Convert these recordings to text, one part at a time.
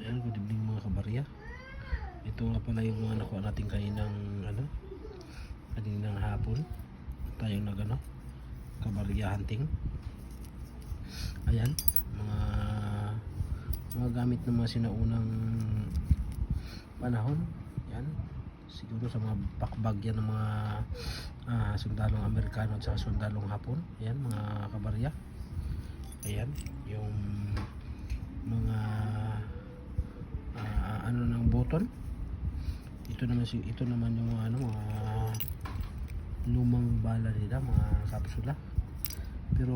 Ayan, good evening mga kabarya. Ito nga pala yung mga nakuha natin kaninang hapon. Tayong kabarya hunting. Ayan, mga gamit ng mga sinaunang panahon. Yan, siguro sa mga pakbag yan ng mga sundalong Amerikano at saka sundalong Hapon. Ayan mga kabarya. Ayan, yung mga ng button. Ito naman yung mga lumang bala nila, mga kapsula. Pero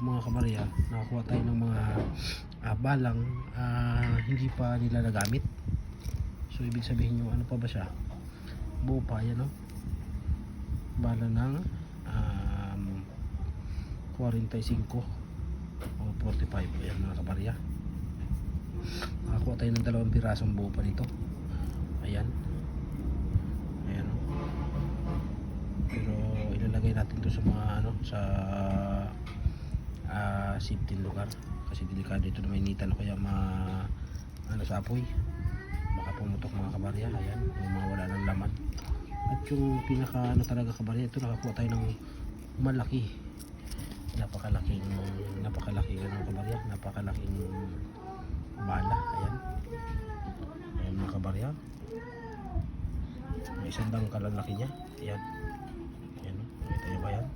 mga kabarya, nakakuha tayo ng mga balang hindi pa nila nagamit. So ibig sabihin yung ano pa ba siya? Buo pa yan, no? Bala ng 45 o 45. Ayan mga kabarya. Nakakuha tayo ng 2 pirasong buo pa dito. Ayan. Ayan. Pero ilalagay natin to sa mga safety lugar kasi delikado ito na mainitan o kaya sa apoy. Baka pumutok mga kabarya. Ayan, yung mga wala ng laman. At yung pinaka talaga kabarya, ito nakakuha tayo ng malaki. Napakalaking kabarya, napakalaking bala. Ayan. Ayan mga kabarya. May isang kalalaki niya. Ayan. Ayan. Nakita nyo ba yan?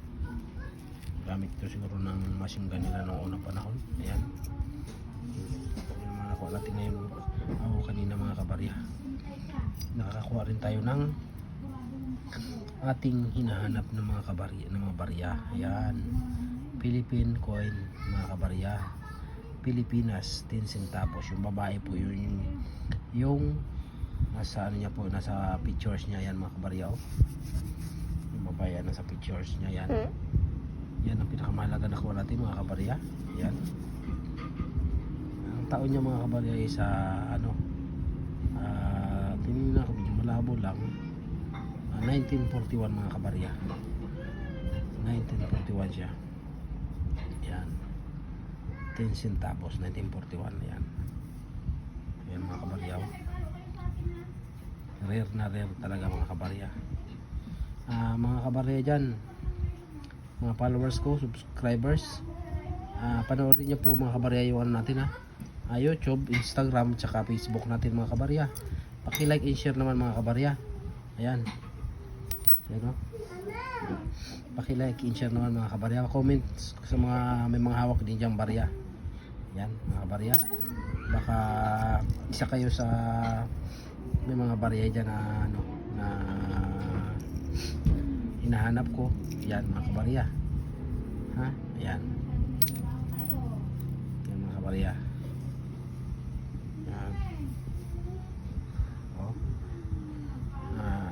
Gamit ito siguro ng machine gun nila noong unang panahon. Ayan. Yung mga nakuha natin ngayon kanina mga kabarya. Nakakakuha rin tayo ng ating hinahanap ng mga kabarya, ng mga barya. Ayan. Philippine coin mga kabarya. Pilipinas 10 centavos. Yung babae po yung nasa niya po, nasa pictures niya. Yan mga kabarya. Yung babae nasa pictures niya. Yan. Yan ang pinakamahalaga na kuha natin mga kabarya. Yan. Ang taon niya mga kabarya ay sa tinignan ko medyo malabo lang. 1941 mga kabarya. 1941 siya. Yan. 10 centavos, 1941. Yan. Yan mga kabarya. Rare na rare talaga mga kabarya. Mga kabarya dyan, mga followers ko, subscribers, panoorin nyo po mga kabarya yung natin YouTube, Instagram, tsaka Facebook natin mga kabarya. Paki-like and share naman mga kabarya. Ayan. Ayan o. Paki-like and share naman mga kabarya. Comment sa mga may mga hawak din dyang barya. Yan mga kabarya. Baka isa kayo sa may mga barya dyan na hinahanap ko. Yan mga kabarya. Ayan. Yan mga kabarya. Yan.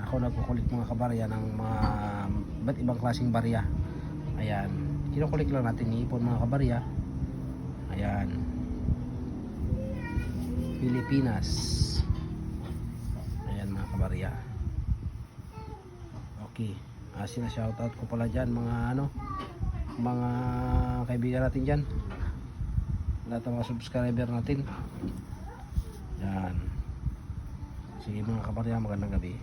Ako nagkukulik mga kabarya ng mga iba't ibang klaseng barya. Ayan. Kinukulik lang natin ipon mga kabarya. Ayan. Pilipinas. Ayan mga kabarya. Okay. Sina-shoutout ko pala dyan mga kaibigan natin dyan. Lahat ng mga subscriber natin. Yan. Sige mga kabarya, magandang gabi.